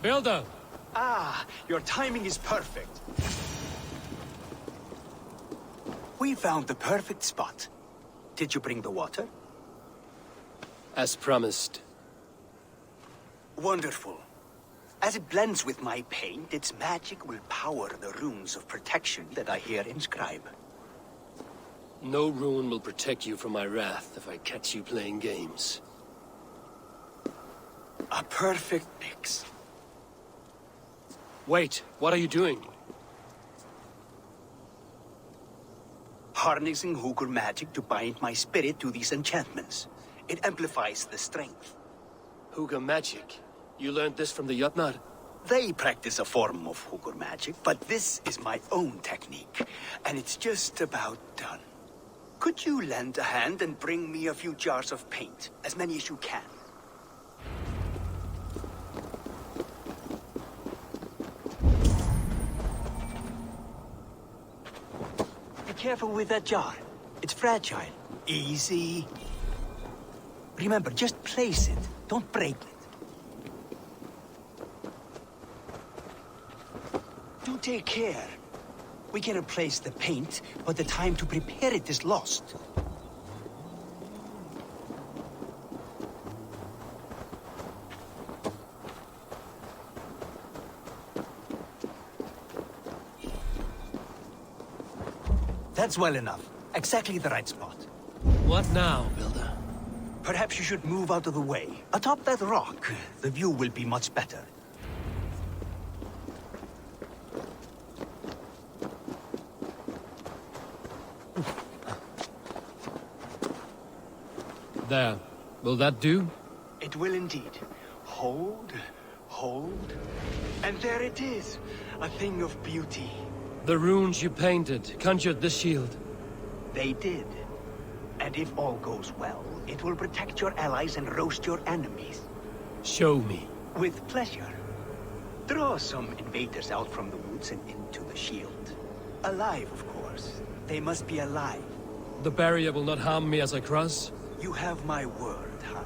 Builder! Ah, your timing is perfect. We found the perfect spot. Did you bring the water? As promised. Wonderful. As it blends with my paint, its magic will power the runes of protection that I hear inscribe. No rune will protect you from my wrath if I catch you playing games. A perfect mix. Wait, what are you doing? Harnessing Hooker magic to bind my spirit to these enchantments. It amplifies the strength. Hooker magic? You learned this from the Jotnar? They practice a form of Hooker magic, but this is my own technique, and it's just about done. Could you lend a hand and bring me a few jars of paint? As many as you can. Be careful with that jar. It's fragile. Easy. Remember, just place it. Don't break it. Do take care. We can replace the paint, but the time to prepare it is lost. That's well enough. Exactly the right spot. What now, Builder? Perhaps you should move out of the way. Atop that rock, the view will be much better. There. Will that do? It will indeed. Hold, hold, and there it is. A thing of beauty. The runes you painted conjured the shield. They did. And if all goes well, it will protect your allies and roast your enemies. Show me. With pleasure. Draw some invaders out from the woods and into the shield. Alive, of course. They must be alive. The barrier will not harm me as I cross? You have my word, Harry.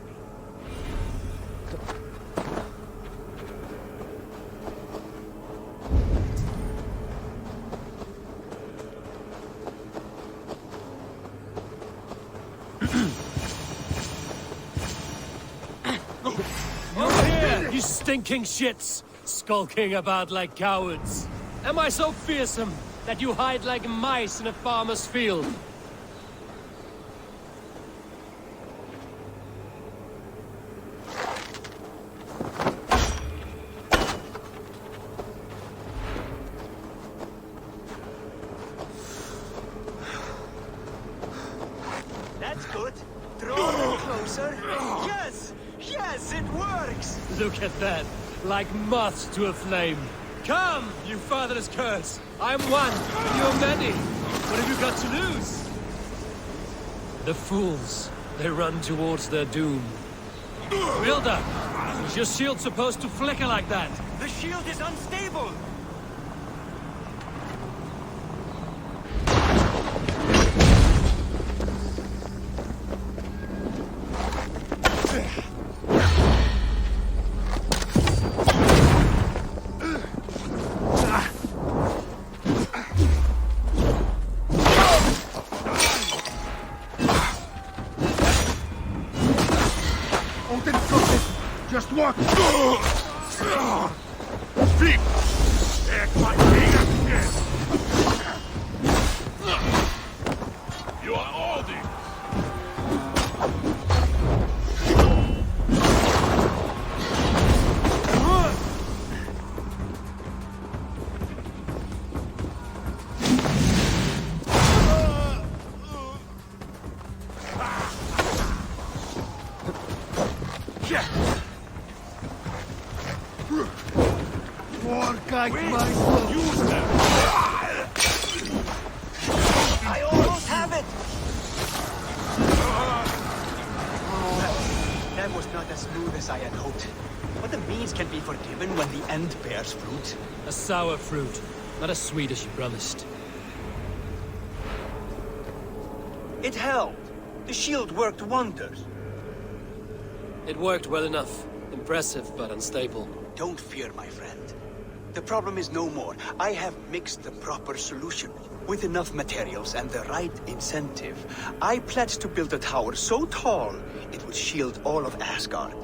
You're here, you stinking shits! Skulking about like cowards. Am I so fearsome that you hide like mice in a farmer's field? That's good. Draw a little closer. Yes! Yes, it works! Look at that, like moths to a flame. Come, you fatherless curse! I'm one, you're many. What have you got to lose? The fools, they run towards their doom. Builder, is your shield supposed to flicker like that? The shield is unstable! Just walk. Deep. Act like you are all deep. Use them! I almost have it! That was not as smooth as I had hoped. But the means can be forgiven when the end bears fruit. A sour fruit, not as sweet as you promised. It held. The shield worked wonders. It worked well enough. Impressive, but unstable. Don't fear, my friend. The problem is no more. I have mixed the proper solution. With enough materials and the right incentive, I pledge to build a tower so tall, it would shield all of Asgard.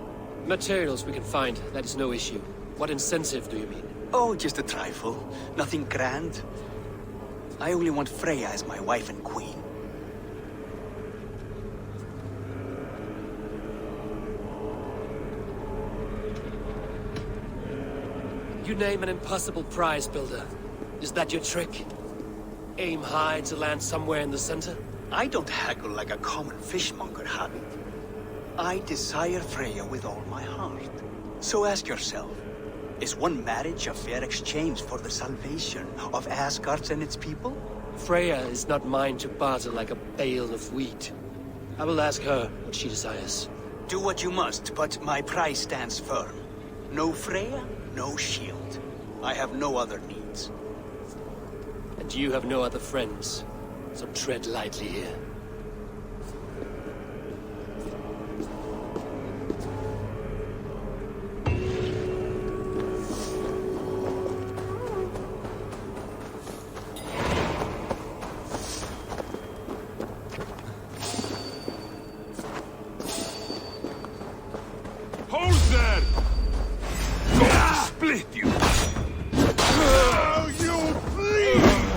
Materials we can find, that is no issue. What incentive do you mean? Oh, just a trifle. Nothing grand. I only want Freya as my wife and queen. You name an impossible prize builder. Is that your trick? Aim high to land somewhere in the center? I don't haggle like a common fishmonger, Harry. I desire Freya with all my heart. So ask yourself, is one marriage a fair exchange for the salvation of Asgard and its people? Freya is not mine to barter like a bale of wheat. I will ask her what she desires. Do what you must, but my price stands firm. No Freya, no shield. I have no other needs. And you have no other friends, so tread lightly here. Hold there! Go split you! You bleed!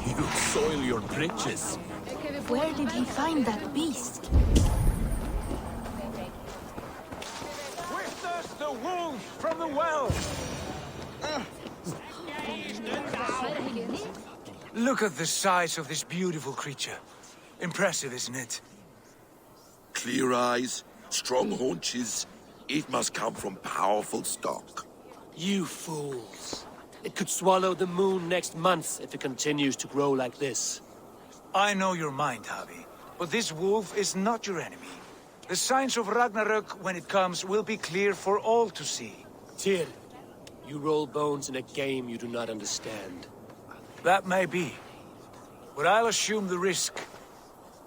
You soil your britches. Where did he find that beast? Where's the wolf from the well? Look at the size of this beautiful creature. Impressive, isn't it? Clear eyes, strong haunches. It must come from powerful stock. You fools. It could swallow the moon next month if it continues to grow like this. I know your mind, Javi, but this wolf is not your enemy. The signs of Ragnarök, when it comes, will be clear for all to see. Tyr, you roll bones in a game you do not understand. That may be, but I'll assume the risk.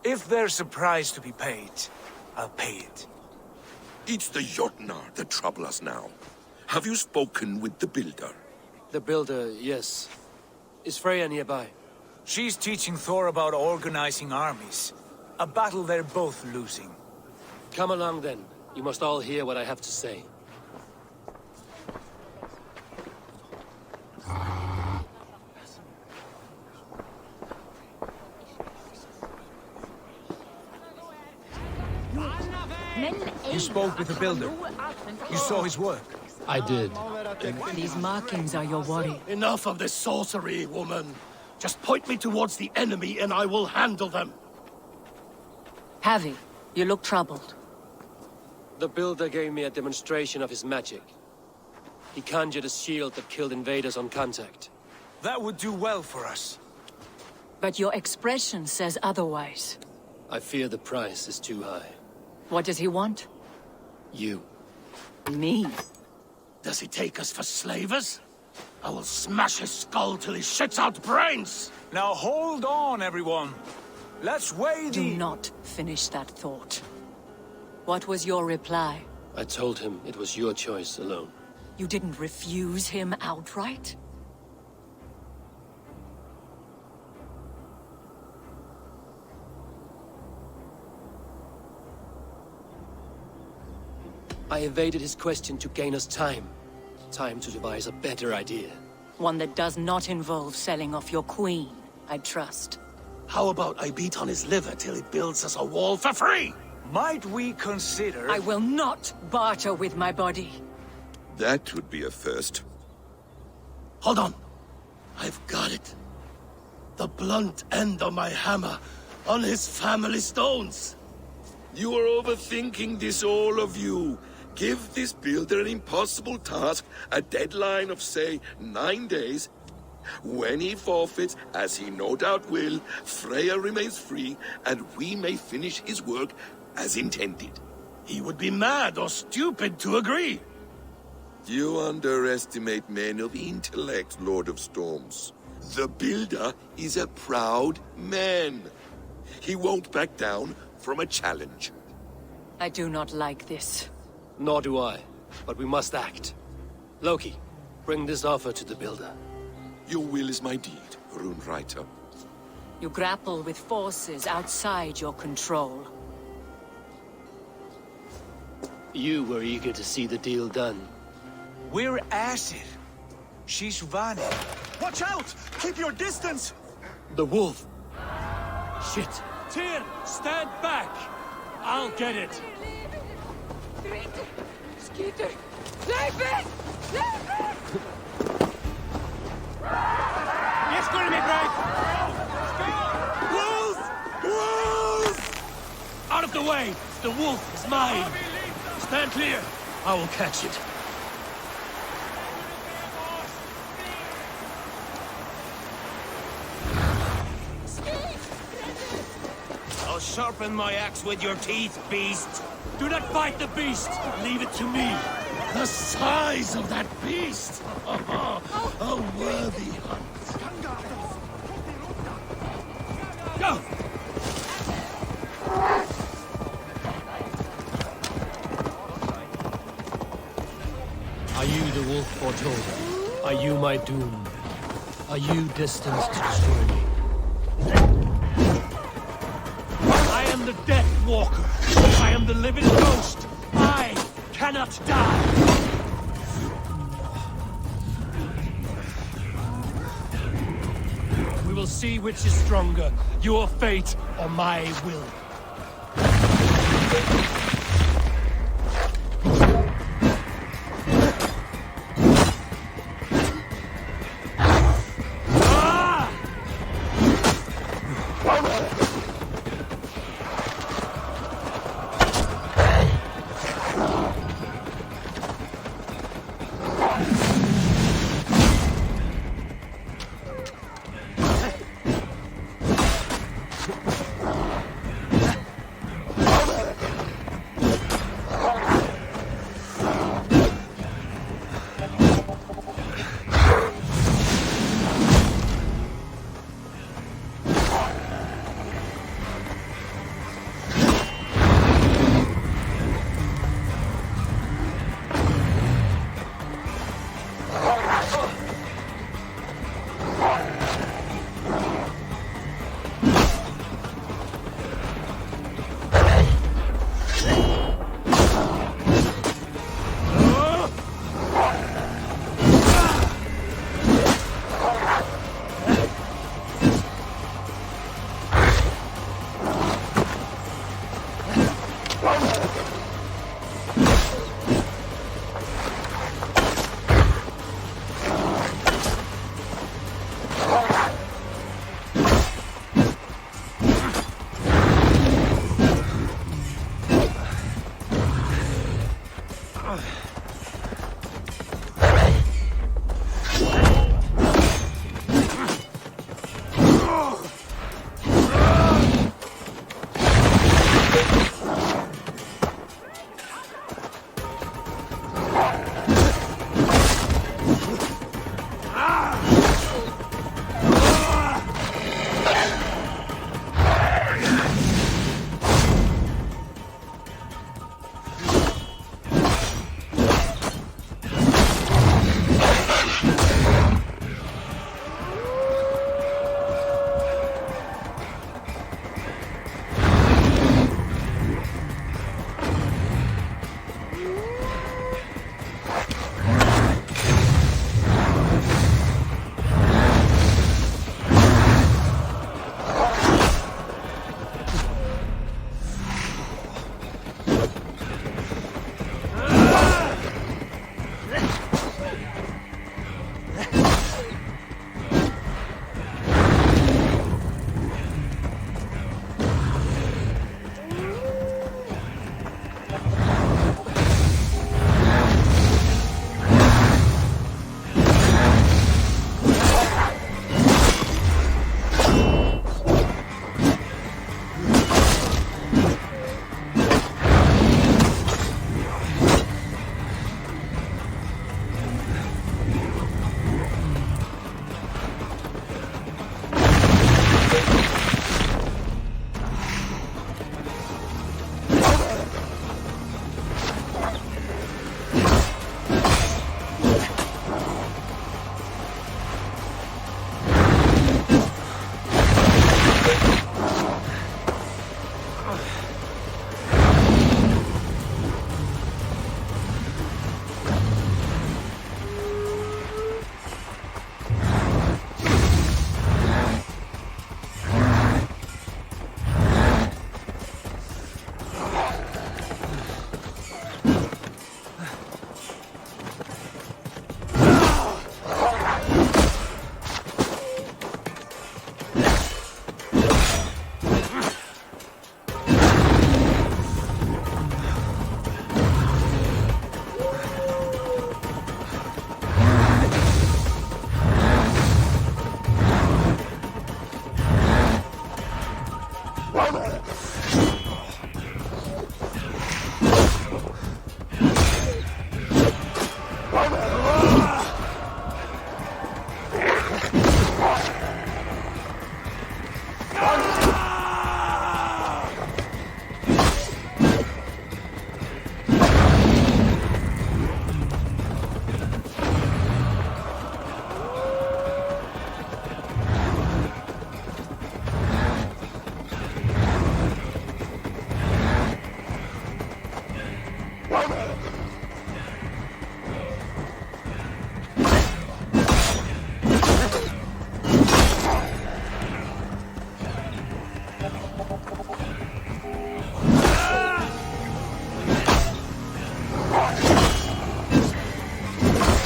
If there's a price to be paid, I'll pay it. It's the Jotnar that trouble us now. Have you spoken with the builder? The builder, yes. Is Freya nearby? She's teaching Thor about organizing armies. A battle they're both losing. Come along then. You must all hear what I have to say. You spoke with the builder. You saw his work. I did. These markings are your worry. Enough of this sorcery, woman. Just point me towards the enemy and I will handle them. Javi, you look troubled. The builder gave me a demonstration of his magic. He conjured a shield that killed invaders on contact. That would do well for us. But your expression says otherwise. I fear the price is too high. What does he want? You. Me? Does he take us for slavers? I will smash his skull till he shits out brains! Now hold on, everyone. Let's weigh Do the... not finish that thought. What was your reply? I told him it was your choice alone. You didn't refuse him outright? I evaded his question to gain us time. Time to devise a better idea. One that does not involve selling off your queen, I trust. How about I beat on his liver till he builds us a wall for free? Might we consider... I will not barter with my body. That would be a first. Hold on. I've got it. The blunt end of my hammer on his family stones. You are overthinking this, all of you. Give this builder an impossible task, a deadline of, say, 9 days. When he forfeits, as he no doubt will, Freya remains free, and we may finish his work as intended. He would be mad or stupid to agree. You underestimate men of intellect, Lord of Storms. The builder is a proud man. He won't back down from a challenge. I do not like this. Nor do I, but we must act. Loki, bring this offer to the builder. Your will is my deed, Rune Writer. You grapple with forces outside your control. You were eager to see the deal done. We're acid. She's vanning. Watch out! Keep your distance! The wolf! Shit! Tyr, stand back! I'll get it! Skeeter! Slijpen! Slijpen! Yes, gonna be brave! Wolf! Wolf! Out of the way! The wolf is mine! Stand clear! I will catch it. I'll sharpen my axe with your teeth, beast! Do not fight the beast! Leave it to me! The size of that beast! A worthy hunt! Go! Are you the wolf foretold? Are you my doom? Are you destined to destroy me? I am the Death Walker. I am the living ghost. I cannot die. We will see which is stronger, your fate or my will.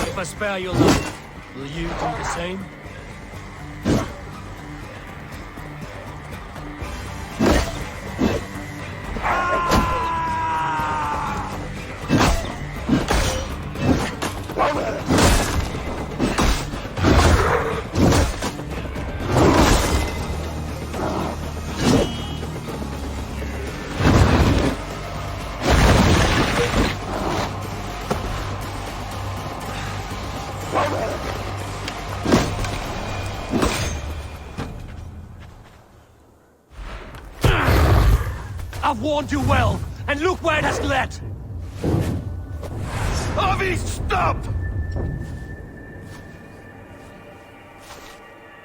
If I spare your life, will you do the same? I've warned you well, and look where it has led! Avi, stop!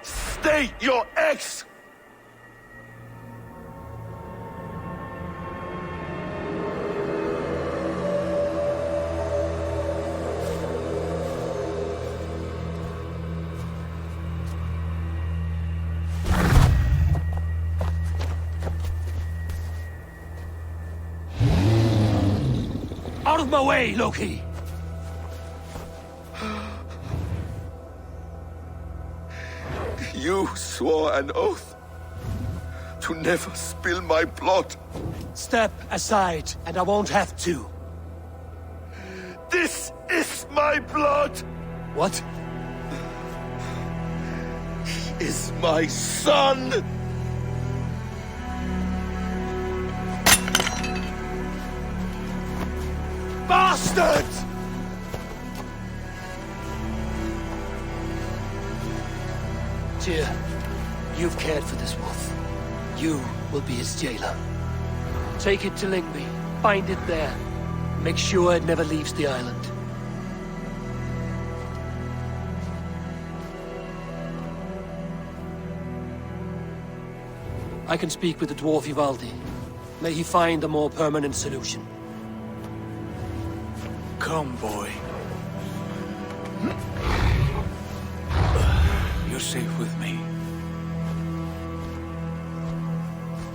State your ex! Out of my way, Loki! You swore an oath to never spill my blood. Step aside, and I won't have to. This is my blood! What? He is my son! Bastard! Tyr, you've cared for this wolf. You will be his jailer. Take it to Lingby. Bind it there. Make sure it never leaves the island. I can speak with the dwarf Ivaldi. May he find a more permanent solution. Come, boy. You're safe with me.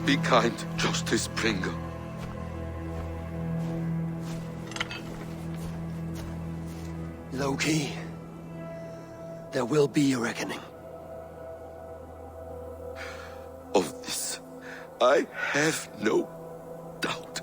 Be kind, Justice Pringle. Loki, there will be a reckoning. Of this, I have no doubt.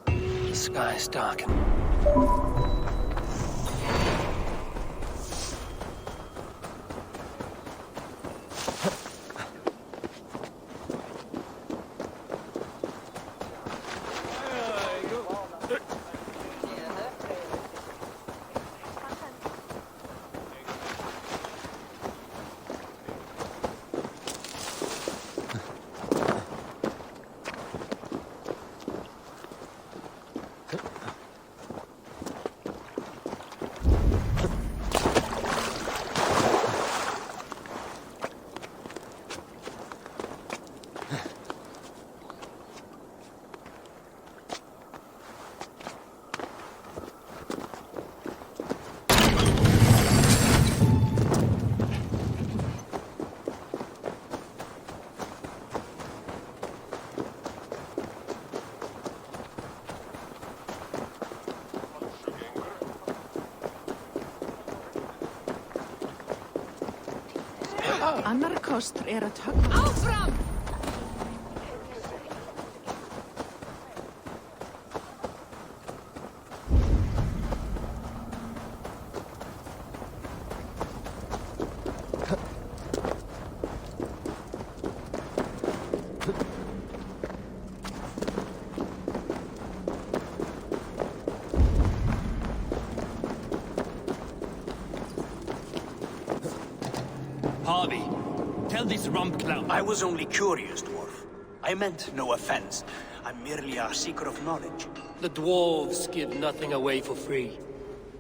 The skies darken. Annar kostur að taka áfram! Harvey, tell this rump clown. I was only curious, dwarf. I meant no offense. I'm merely a seeker of knowledge. The dwarves give nothing away for free.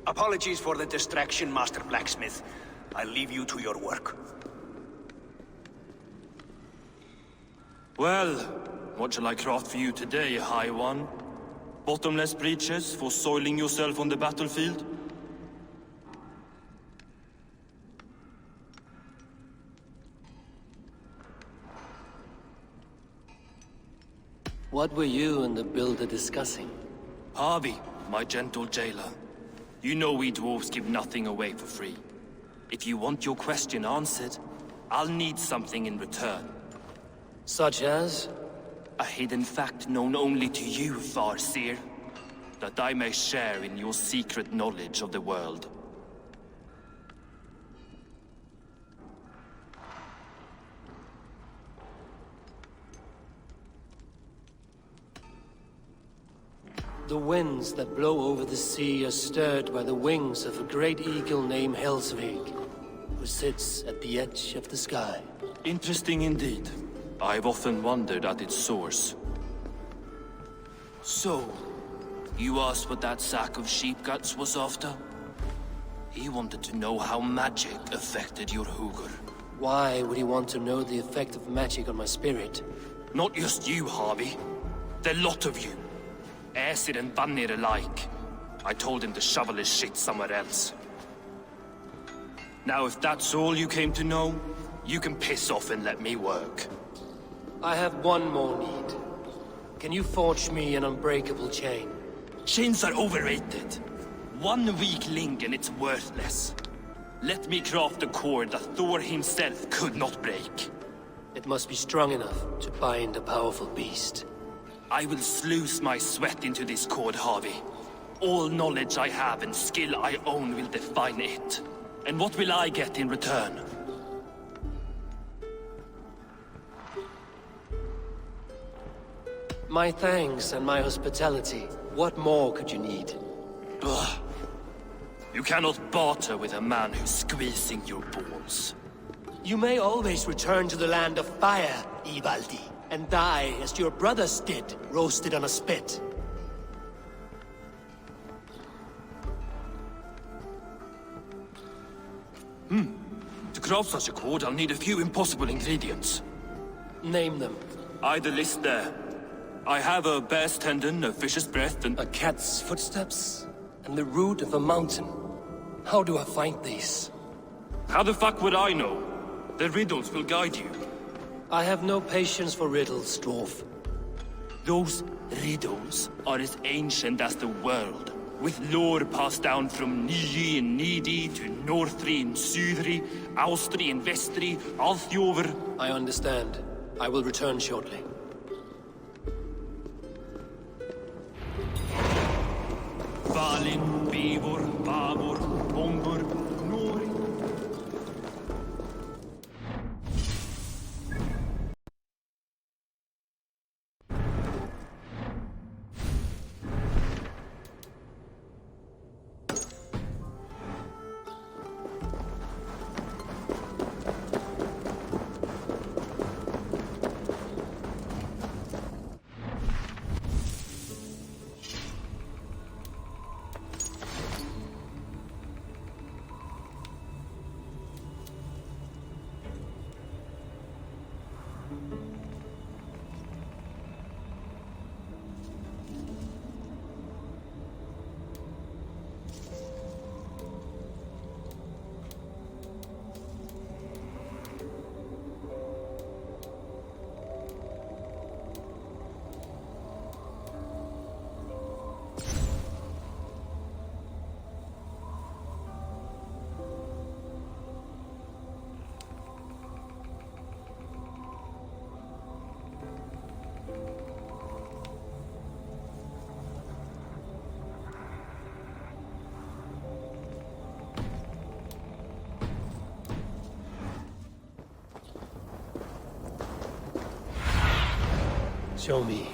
Apologies for the distraction, Master Blacksmith. I'll leave you to your work. Well, what shall I craft for you today, High One? Bottomless breeches for soiling yourself on the battlefield? What were you and the builder discussing? Harvey, my gentle jailer. You know we dwarves give nothing away for free. If you want your question answered, I'll need something in return. Such as? A hidden fact known only to you, Farseer. That I may share in your secret knowledge of the world. The winds that blow over the sea are stirred by the wings of a great eagle named Helsvig, who sits at the edge of the sky. Interesting indeed. I've often wondered at its source. So, you asked what that sack of sheep guts was after? He wanted to know how magic affected your Hugr. Why would he want to know the effect of magic on my spirit? Not just you, Harvey. The lot of you. Aesir and Vanir alike. I told him to shovel his shit somewhere else. Now, if that's all you came to know, you can piss off and let me work. I have one more need. Can you forge me an unbreakable chain? Chains are overrated. One weak link and it's worthless. Let me craft a cord that Thor himself could not break. It must be strong enough to bind a powerful beast. I will sluice my sweat into this cord, Harvey. All knowledge I have and skill I own will define it. And what will I get in return? My thanks and my hospitality. What more could you need? Ugh. You cannot barter with a man who's squeezing your balls. You may always return to the land of fire, Ivaldi, and die as your brothers did, roasted on a spit. To craft such a cord, I'll need a few impossible ingredients. Name them. The list there. I have a bear's tendon, a fish's breath, and... A cat's footsteps, and the root of a mountain. How do I find these? How the fuck would I know? The riddles will guide you. I have no patience for riddles, dwarf. Those riddles are as ancient as the world, with lore passed down from Niji and Nidi to Northri and Sudri, Austri and Vestri, Althjover. I understand. I will return shortly. Valin, Beivor, Bavor, Bombur, Nori. Show me.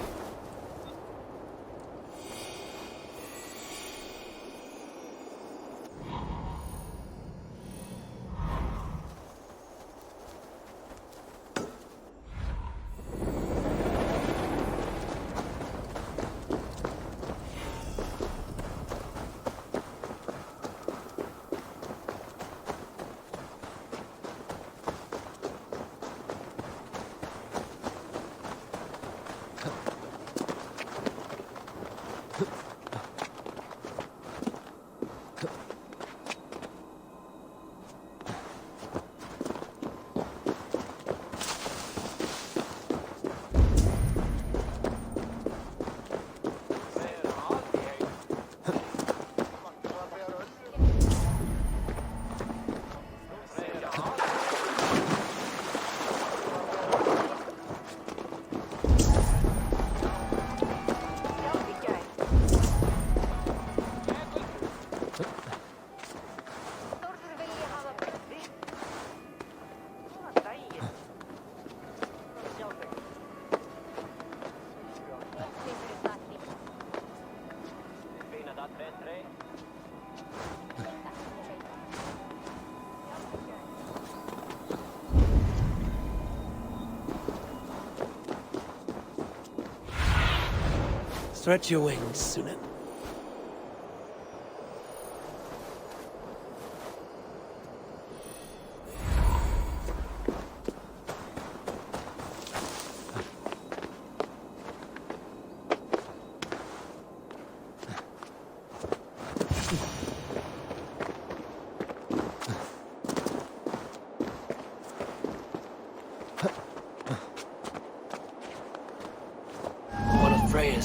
Stretch your wings, Sunan.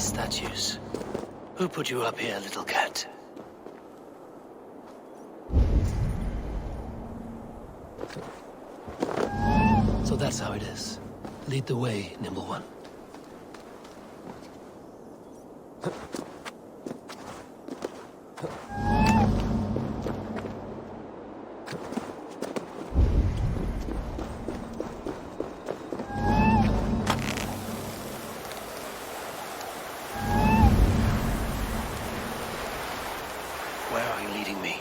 statues. Who put you up here, little cat? So that's how it is. Lead the way, nimble one. Where are you leading me?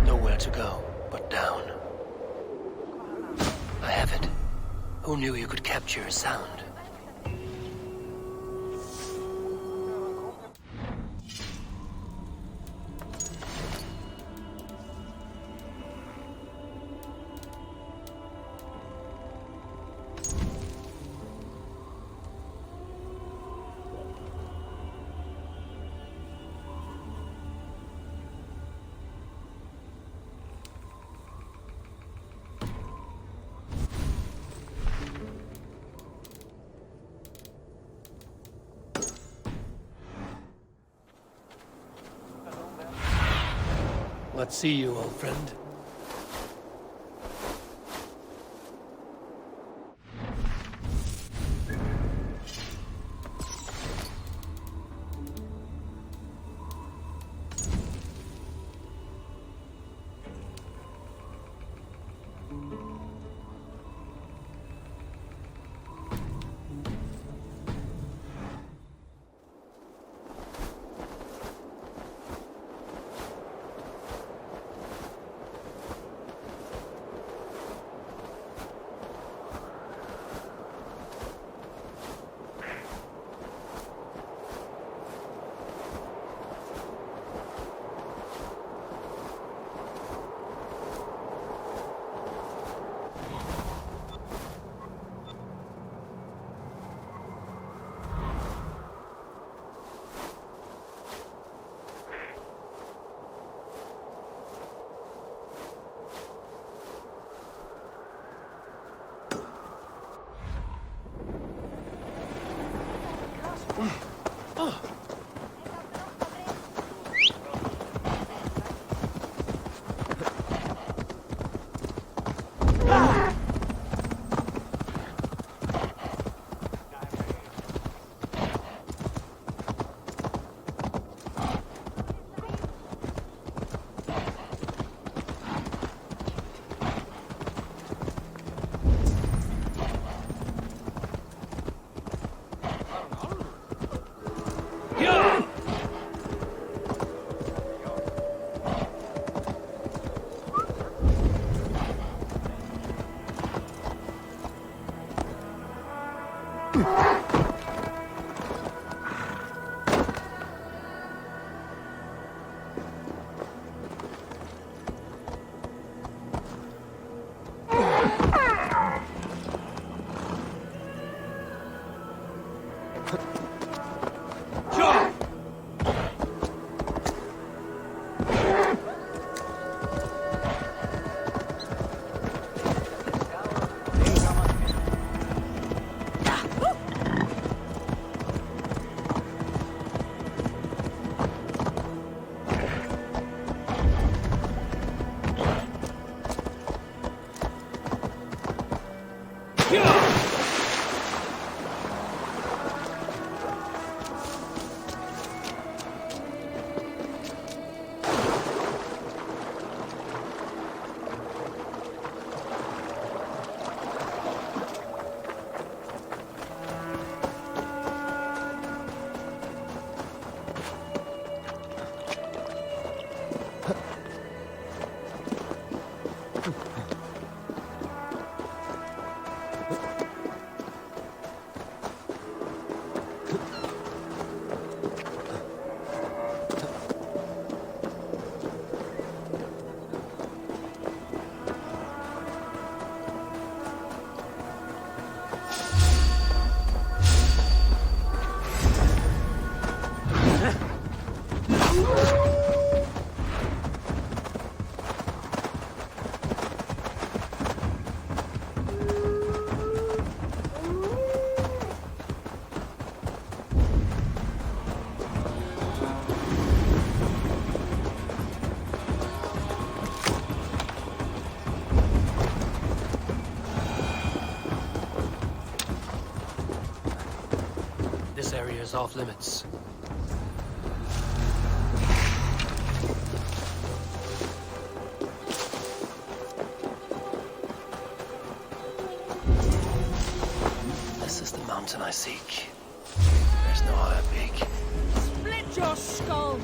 Nowhere to go but down. I have it. Who knew you could capture a sound? Let's see you, old friend. This area is off limits. This is the mountain I seek. There's no other peak. Split your skull!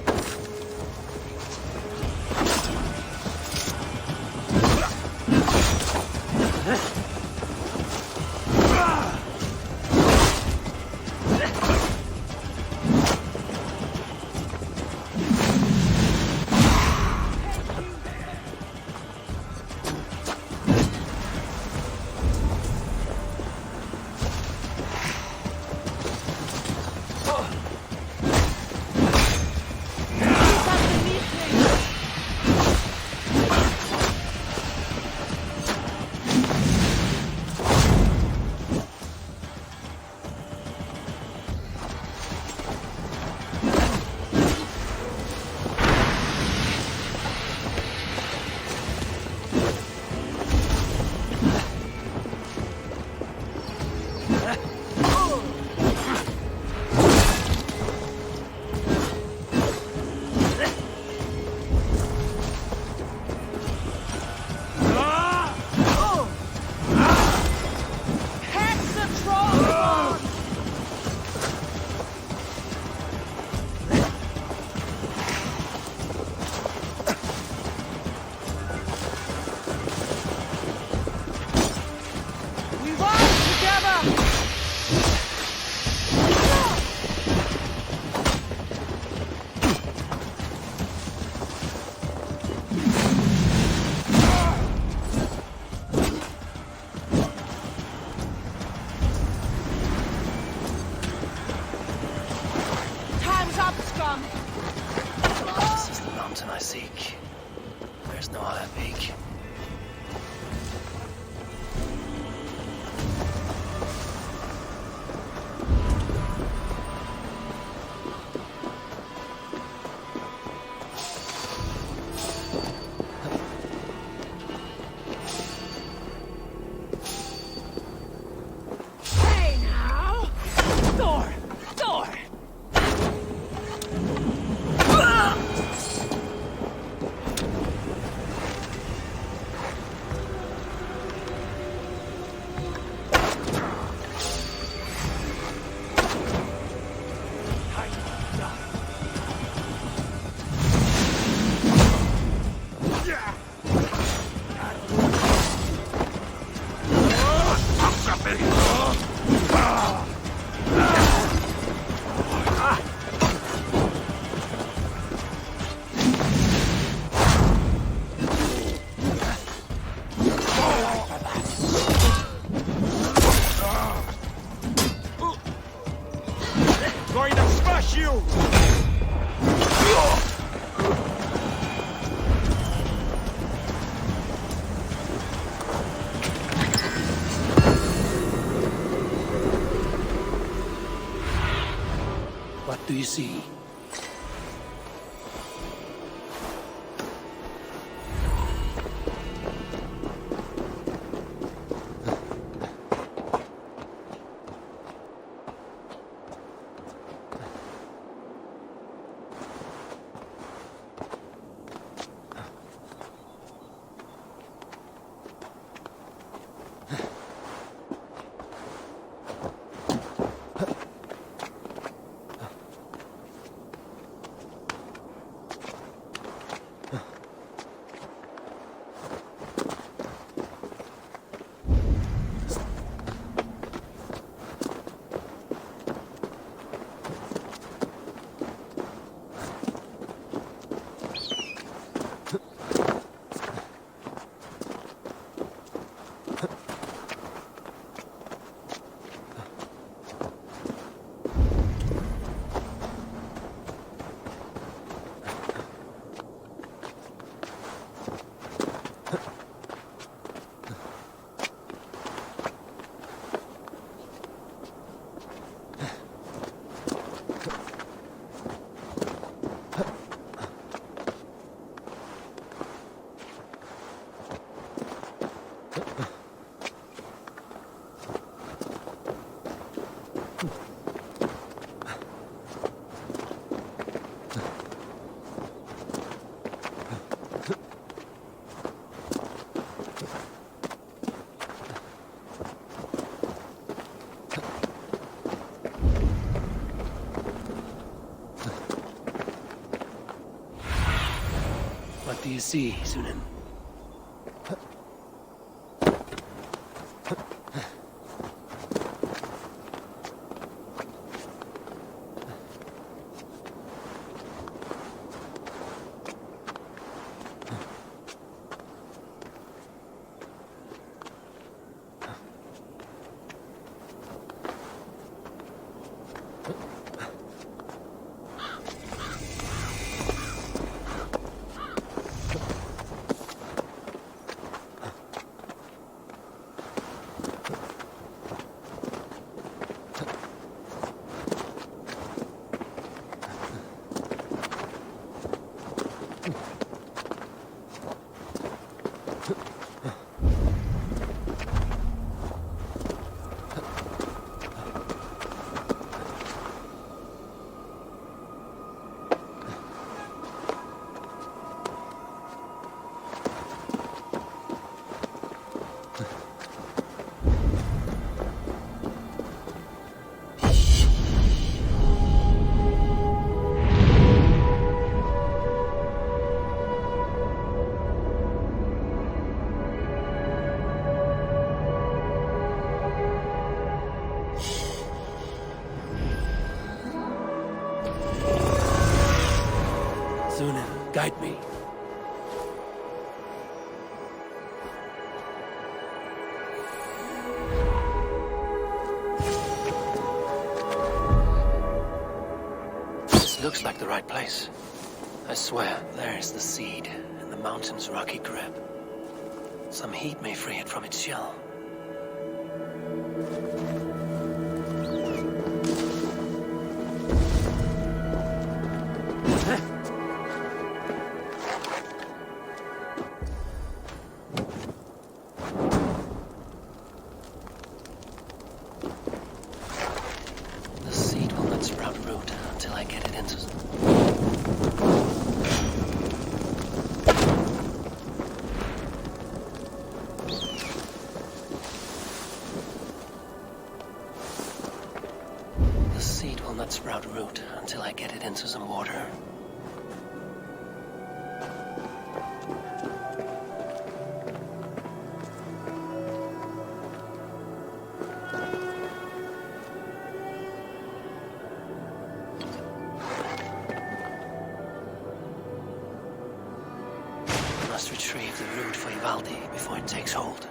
This is the mountain I seek. There's no other peak. Hey now! Door! Door! Going to smash you! What do you see? you see, Sunan? Sunan, guide me. This looks like the right place. I swear, there's the seed in the mountain's rocky grip. Some heat may free it from its shell. The seed will not sprout root until I get it into... The seed will not sprout root until I get it into some water. I must retrieve the root for Ivaldi before it takes hold.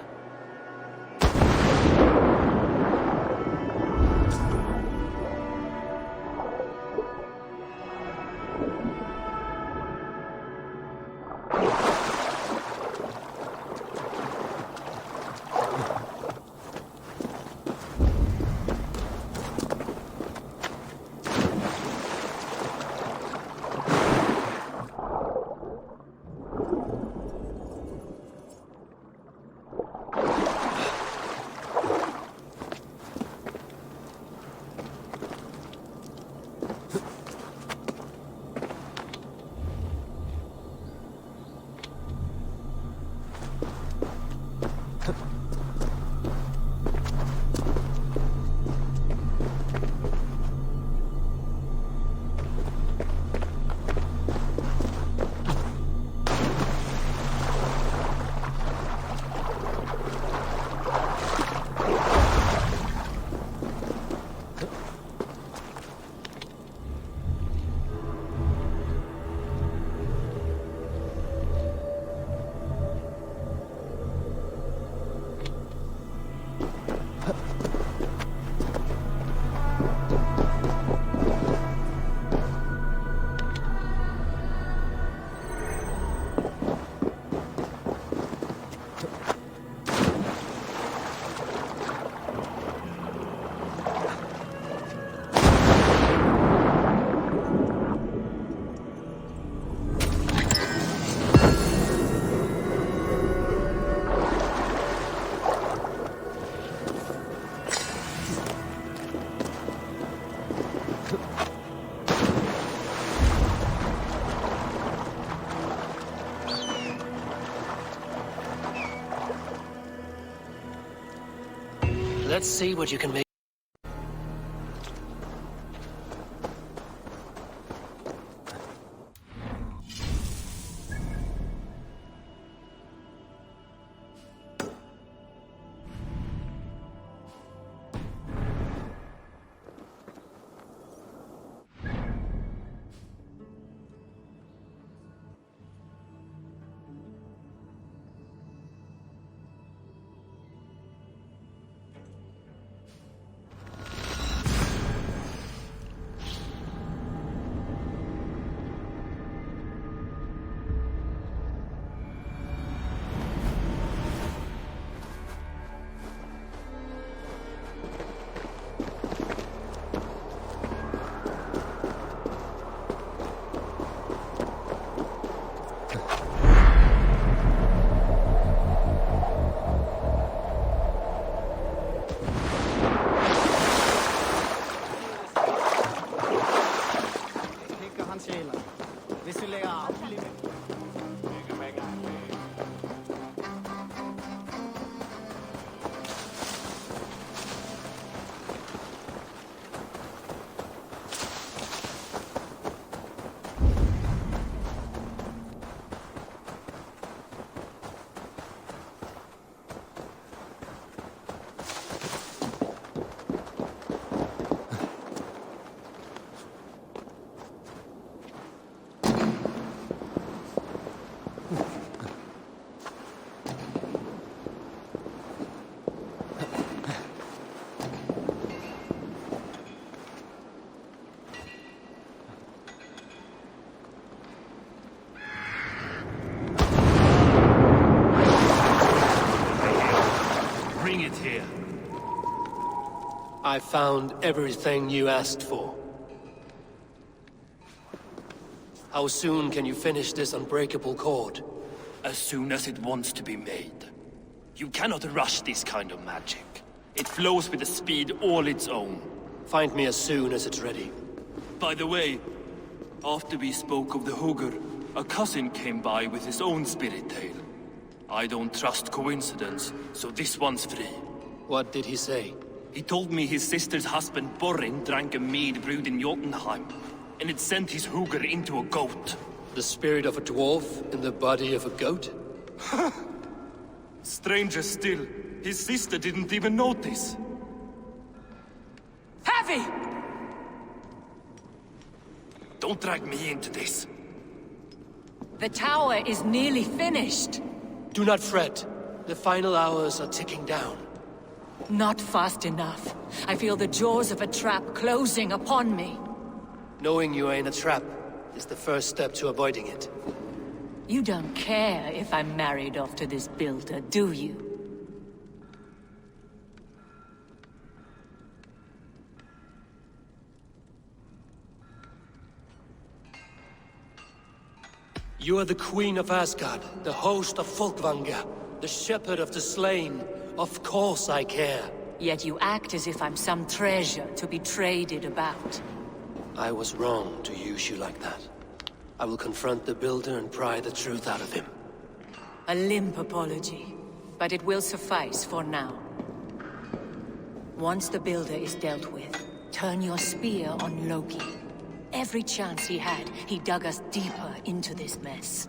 Let's see what you can make. I found everything you asked for. How soon can you finish this unbreakable cord? As soon as it wants to be made. You cannot rush this kind of magic. It flows with a speed all its own. Find me as soon as it's ready. By the way, after we spoke of the Hugr, a cousin came by with his own spirit tale. I don't trust coincidence, so this one's free. What did he say? He told me his sister's husband Borin drank a mead brewed in Jotunheim, and it sent his Hugr into a goat. The spirit of a dwarf in the body of a goat? Stranger still, his sister didn't even notice. Heavy! Don't drag me into this. The tower is nearly finished. Do not fret. The final hours are ticking down. Not fast enough. I feel the jaws of a trap closing upon me. Knowing you are in a trap is the first step to avoiding it. You don't care if I'm married off to this builder, do you? You are the Queen of Asgard, the host of Folkvanga, the shepherd of the slain. Of course I care. Yet you act as if I'm some treasure to be traded about. I was wrong to use you like that. I will confront the builder and pry the truth out of him. A limp apology, but it will suffice for now. Once the builder is dealt with, turn your spear on Loki. Every chance he had, he dug us deeper into this mess.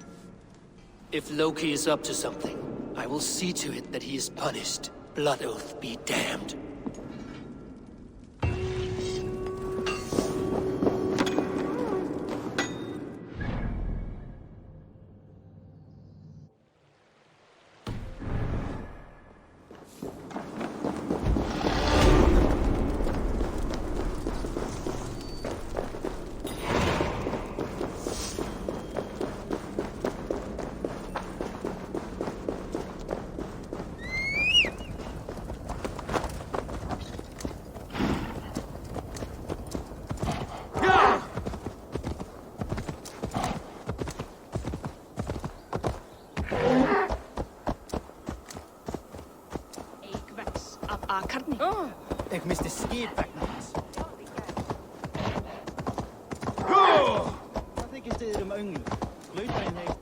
If Loki is up to something, I will see to it that he is punished. Blood Oath be damned. Ik mis de skipback nas. Wat ik is dit om ungel. Gluit bij een heest.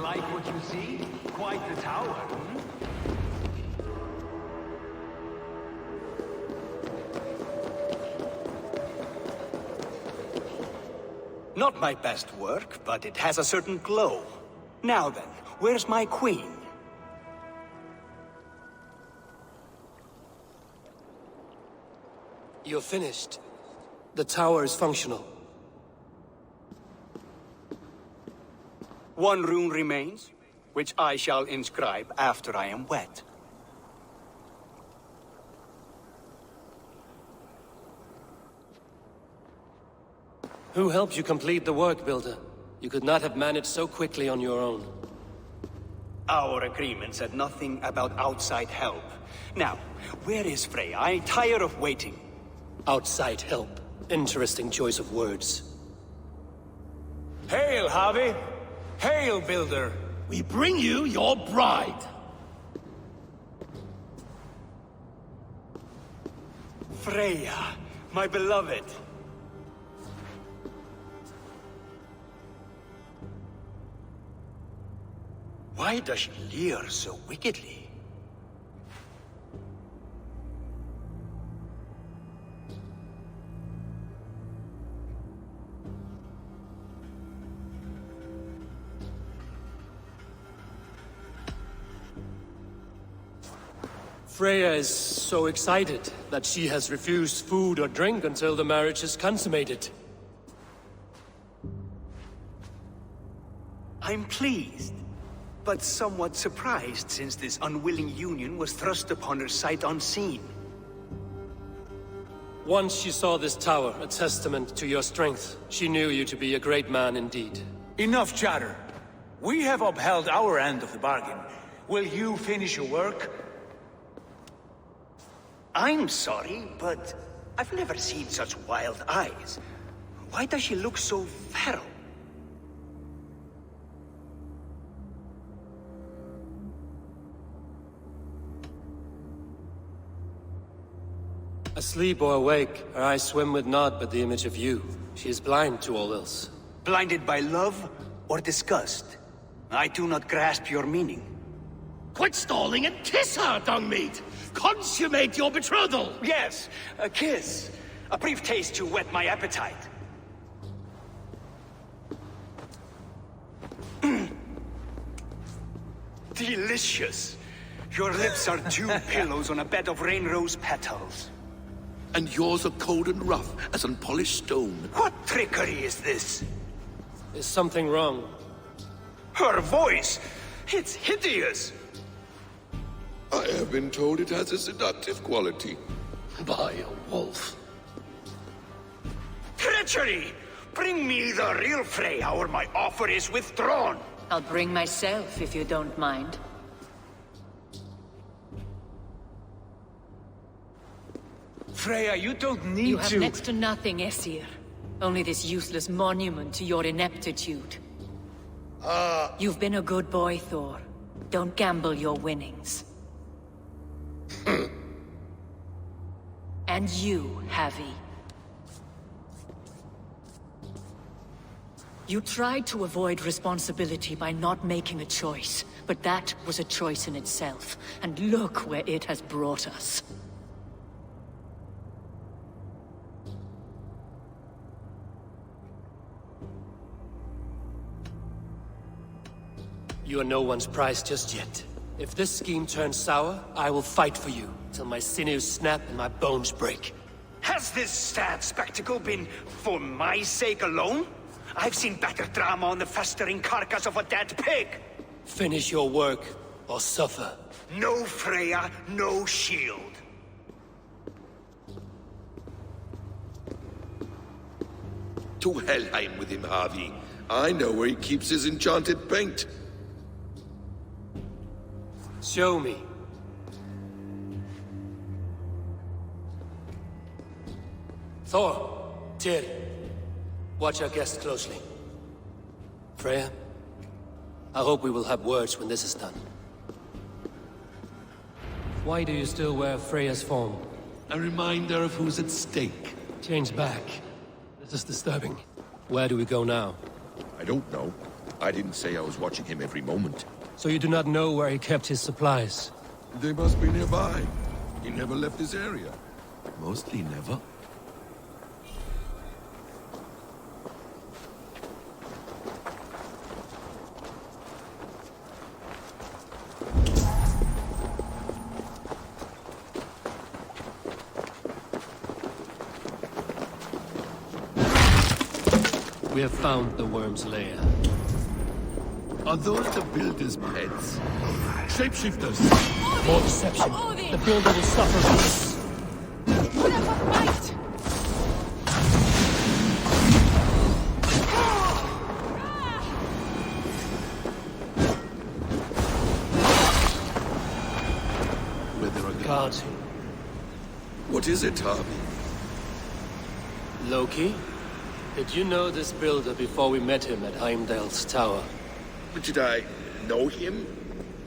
Like what you see? Quite the tower, hmm? Not my best work, but it has a certain glow. Now then, where's my queen? You're finished. The tower is functional. One rune remains, which I shall inscribe after I am wet. Who helped you complete the work, Builder? You could not have managed so quickly on your own. Our agreement said nothing about outside help. Now, where is Freya? I'm tired of waiting. Outside help. Interesting choice of words. Hail, Javi! Hail, Builder! We bring you your bride. Freya, my beloved. Why does she leer so wickedly? Freya is so excited that she has refused food or drink until the marriage is consummated. I'm pleased, but somewhat surprised since this unwilling union was thrust upon her sight unseen. Once she saw this tower, a testament to your strength, she knew you to be a great man indeed. Enough chatter. We have upheld our end of the bargain. Will you finish your work? I'm sorry, but I've never seen such wild eyes. Why does she look so feral? Asleep or awake, her eyes swim with naught but the image of you. She is blind to all else. Blinded by love or disgust? I do not grasp your meaning. Quit stalling and kiss her, dung meat! Consummate your betrothal! Yes, a kiss. A brief taste to whet my appetite. Delicious. Your lips are two pillows on a bed of rain rose petals. And yours are cold and rough as unpolished stone. What trickery is this? Is something wrong? Her voice! It's hideous! I have been told it has a seductive quality. By a wolf. Treachery! Bring me the real Freya or my offer is withdrawn! I'll bring myself if you don't mind. Freya, you don't need to... You have next to nothing, Aesir. Only this useless monument to your ineptitude. You've been a good boy, Thor. Don't gamble your winnings. And you, Havi. You tried to avoid responsibility by not making a choice, but that was a choice in itself, and look where it has brought us. You are no one's prize just yet. If this scheme turns sour, I will fight for you, till my sinews snap and my bones break. Has this sad spectacle been for my sake alone? I've seen better drama on the festering carcass of a dead pig! Finish your work, or suffer. No Freya, no shield. To Helheim with him, Harvey. I know where he keeps his enchanted paint. Show me. Thor, Tyr, watch our guest closely. Freya, I hope we will have words when this is done. Why do you still wear Freya's form? A reminder of who's at stake. Change back. This is disturbing. Where do we go now? I don't know. I didn't say I was watching him every moment. So you do not know where he kept his supplies? They must be nearby. He never left this area. Mostly never. We have found the worm's lair. Are those the builder's pets? Shapeshifters! More deception. The builder will suffer from this. Guards. What is it, Harvey? Loki? Did you know this builder before we met him at Heimdall's tower? Did I know him?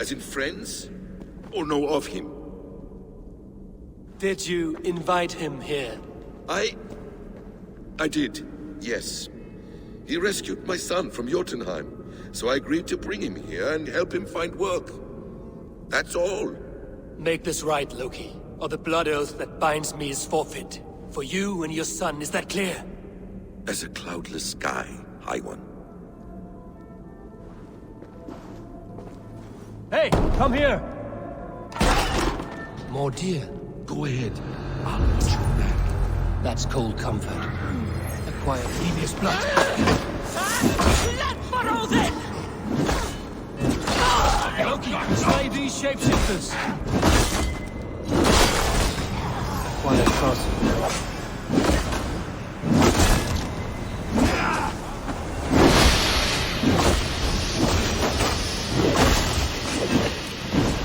As in friends? Or know of him? Did you invite him here? I did, yes. He rescued my son from Jotunheim, so I agreed to bring him here and help him find work. That's all. Make this right, Loki, or the blood oath that binds me is forfeit. For you and your son, is that clear? As a cloudless sky, High One. Hey, come here! More deer. Go ahead. I'll watch your back. That's cold comfort. Acquire previous blood. Let for then! Loki, slay these shapeshifters! Acquire crossing.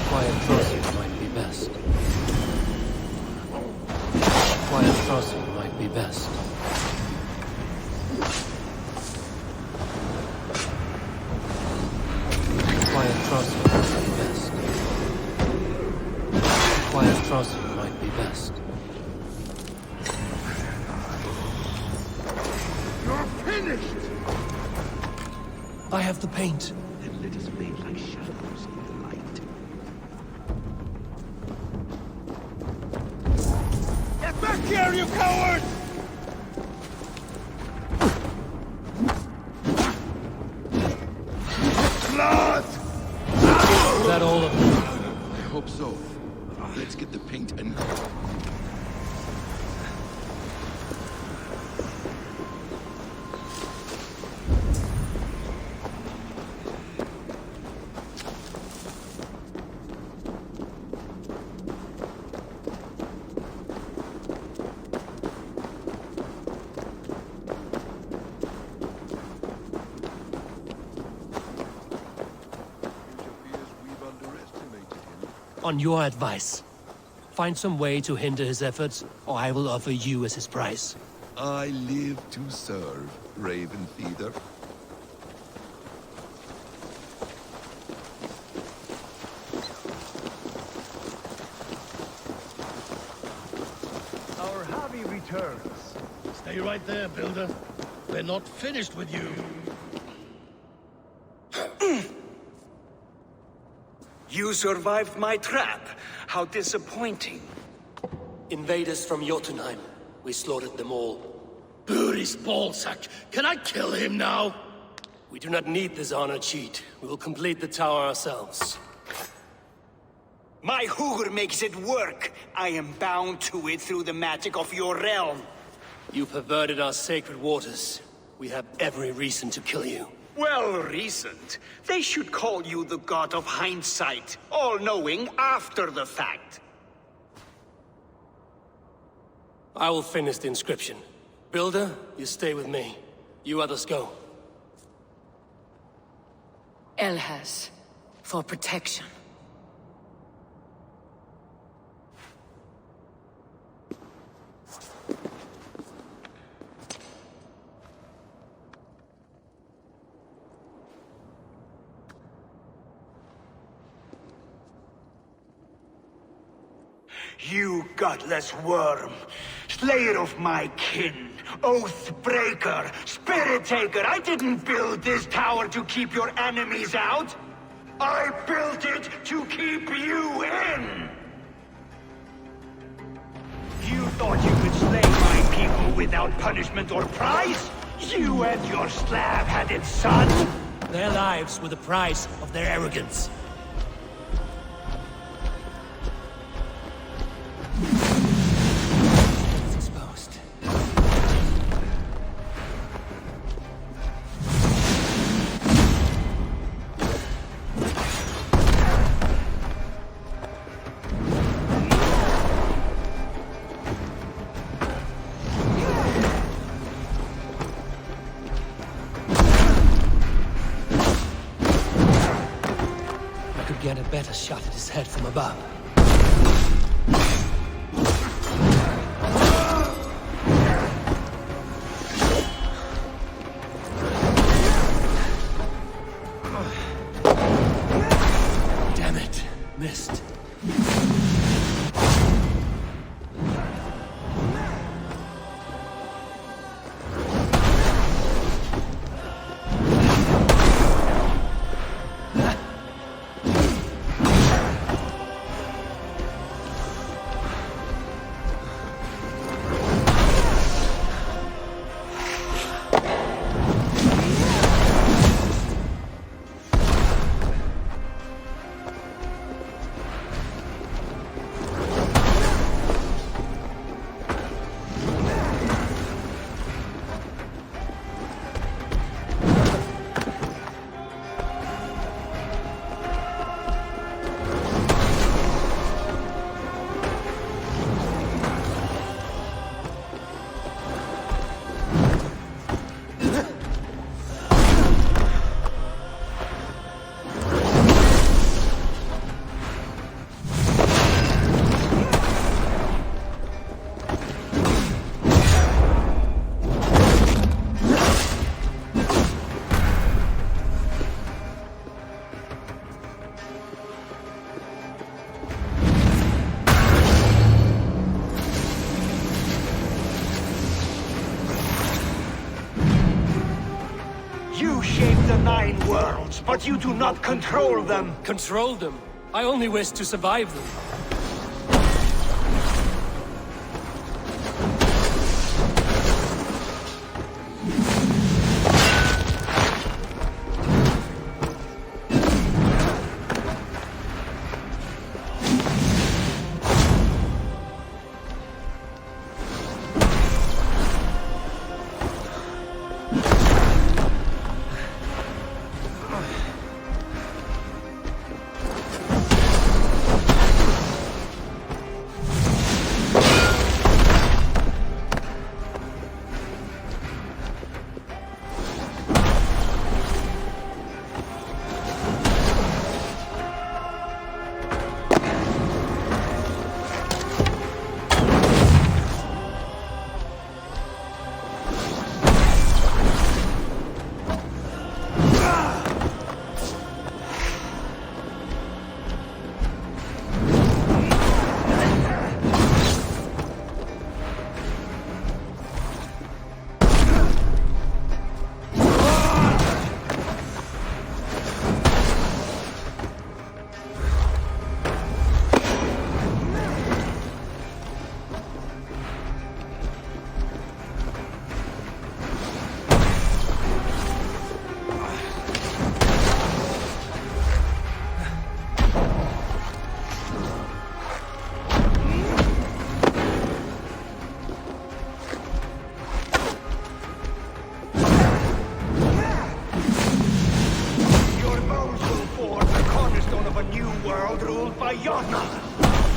Quiet crossing might be best. Quiet crossing might be best. Quiet crossing might be best. Quiet crossing might be best. You're finished! I have the paint. Then let us make like shadows in the light. Get back here, you coward! Blood! Is that all of them? I hope so. Let's get the paint and go. On your advice, find some way to hinder his efforts, or I will offer you as his price. I live to serve, Raven Feather. Our Javi returns. Stay right there, Builder. We're not finished with you. You survived my trap. How disappointing. Invaders from Jotunheim. We slaughtered them all. Booty's ballsack. Can I kill him now? We do not need this honor cheat. We will complete the tower ourselves. My Hugr makes it work. I am bound to it through the magic of your realm. You perverted our sacred waters. We have every reason to kill you. Well reasoned. They should call you the god of hindsight, all-knowing after the fact. I will finish the inscription. Builder, you stay with me. You others go. Elhaz, for protection. You godless worm, slayer of my kin, oath breaker, spirit taker, I didn't build this tower to keep your enemies out. I built it to keep you in. You thought you could slay my people without punishment or prize? You and your slab-headed son? Their lives were the price of their arrogance. It's exposed. better shot at his head from above. Damn it. Missed. You shape the 9 worlds, but you do not control them. Control them? I only wish to survive them.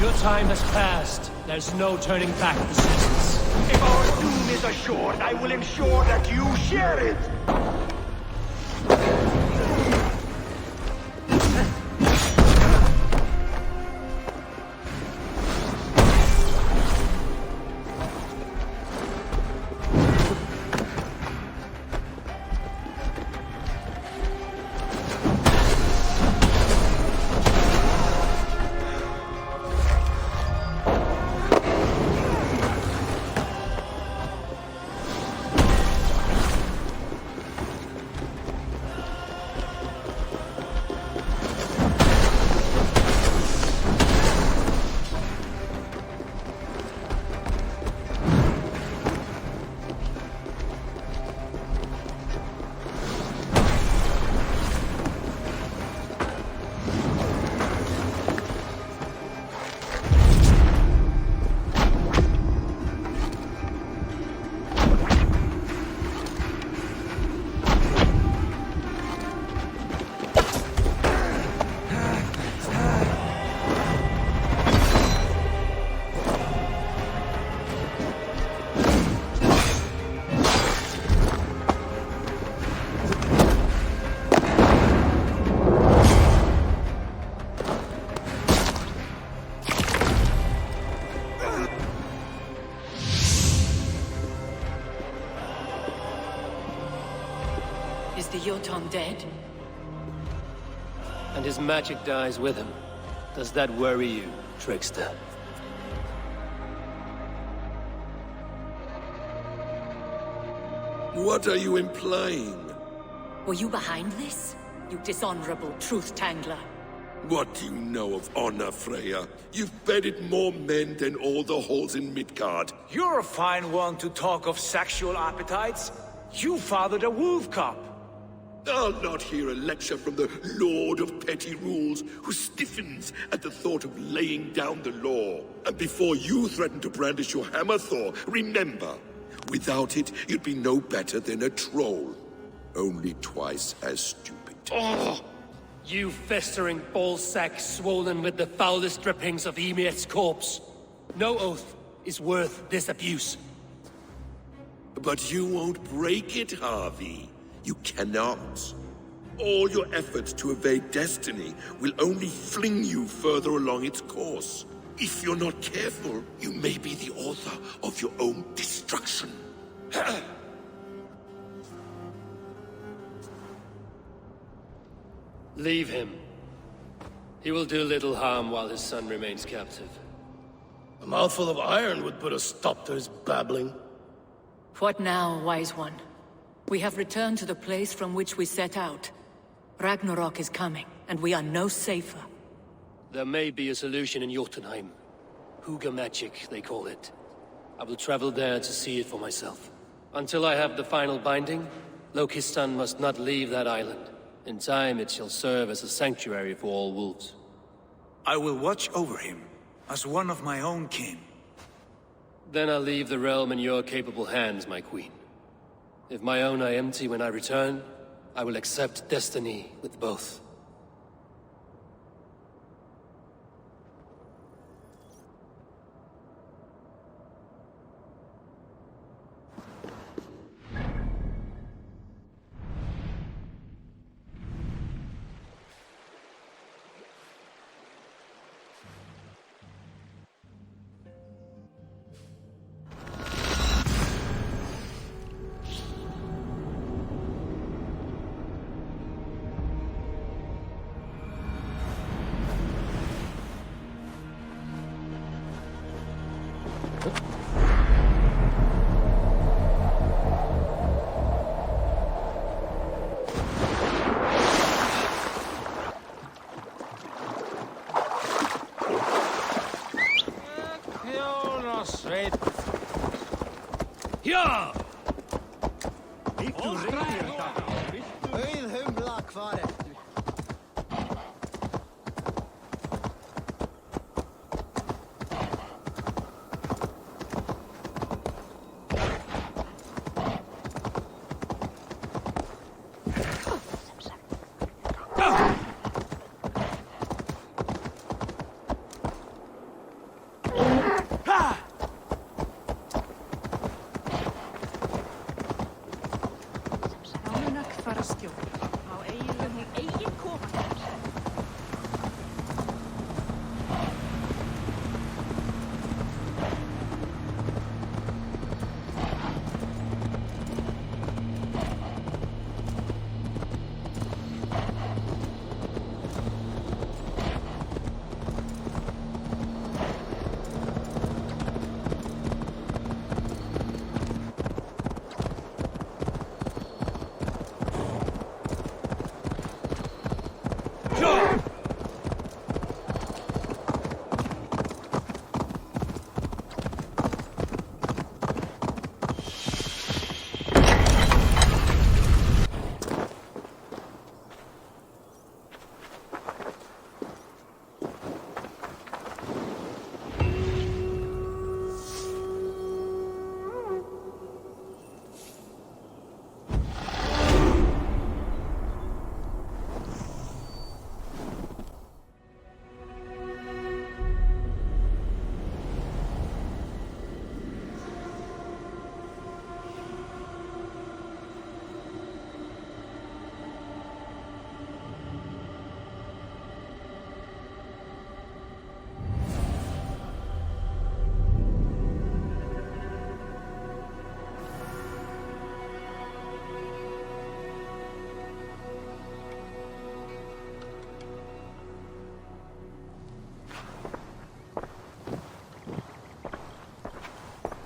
Your time has passed. There's no turning back the seasons. If our doom is assured, I will ensure that you share it. the Jotun dead? And his magic dies with him. Does that worry you, trickster? What are you implying? Were you behind this? You dishonorable truth-tangler. What do you know of honor, Freya? You've bedded more men than all the halls in Midgard. You're a fine one to talk of sexual appetites. You fathered a wolf cub. I'll not hear a lecture from the Lord of Petty Rules, who stiffens at the thought of laying down the law. And before you threaten to brandish your hammer, Thor, remember, without it, you'd be no better than a troll. Only twice as stupid. Oh! You festering ballsack swollen with the foulest drippings of Ymir's corpse. No oath is worth this abuse. But you won't break it, Harvey. You cannot. All your efforts to evade destiny will only fling you further along its course. If you're not careful, you may be the author of your own destruction. Leave him. He will do little harm while his son remains captive. A mouthful of iron would put a stop to his babbling. What now, wise one? We have returned to the place from which we set out. Ragnarok is coming, and we are no safer. There may be a solution in Jotunheim. Hugger magic, they call it. I will travel there to see it for myself. Until I have the final binding, Loki's son must not leave that island. In time, it shall serve as a sanctuary for all wolves. I will watch over him, as one of my own kin. Then I'll leave the realm in your capable hands, my queen. If my own are empty when I return, I will accept destiny with both. Ja!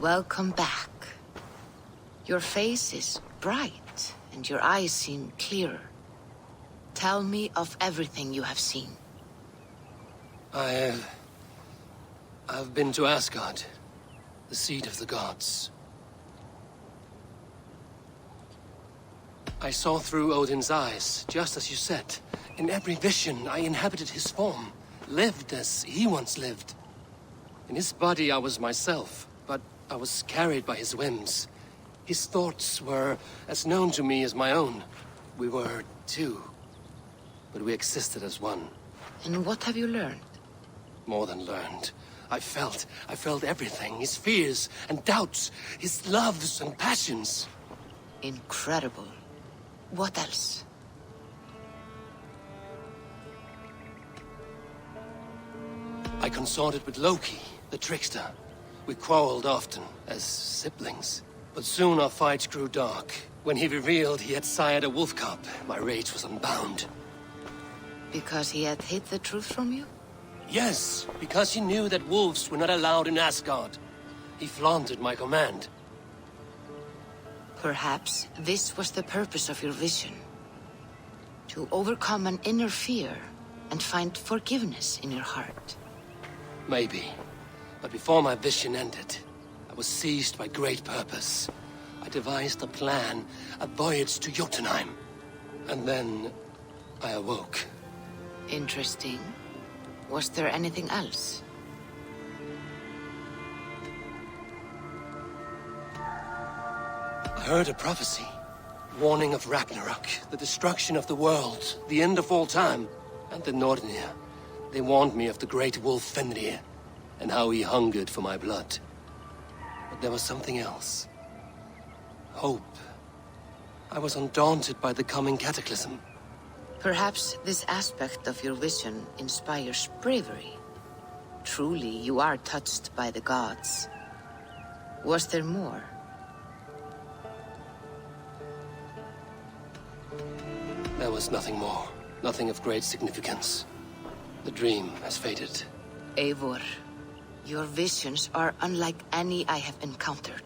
Welcome back. Your face is bright, and your eyes seem clearer. Tell me of everything you have seen. I've been to Asgard, the seat of the gods. I saw through Odin's eyes, just as you said. In every vision, I inhabited his form, lived as he once lived. In his body, I was myself, but I was carried by his whims. His thoughts were as known to me as my own. We were two, but we existed as one. And what have you learned? More than learned. I felt everything. His fears and doubts, his loves and passions. Incredible. What else? I consorted with Loki, the trickster. We quarreled often, as siblings. But soon our fights grew dark. When he revealed he had sired a wolf cub, my rage was unbound. Because he had hid the truth from you? Yes, because he knew that wolves were not allowed in Asgard. He flaunted my command. Perhaps this was the purpose of your vision. To overcome an inner fear and find forgiveness in your heart. Maybe. But before my vision ended, I was seized by great purpose. I devised a plan, a voyage to Jotunheim. And then I awoke. Interesting. Was there anything else? I heard a prophecy. Warning of Ragnarok, the destruction of the world, the end of all time. And the Nornir. They warned me of the great wolf Fenrir, and how he hungered for my blood. But there was something else. Hope. I was undaunted by the coming cataclysm. Perhaps this aspect of your vision inspires bravery. Truly, you are touched by the gods. Was there more? There was nothing more. Nothing of great significance. The dream has faded. Eivor, your visions are unlike any I have encountered.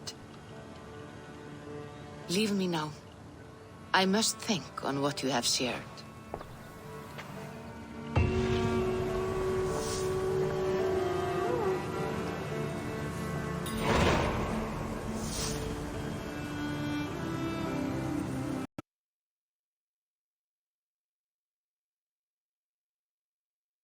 Leave me now. I must think on what you have shared.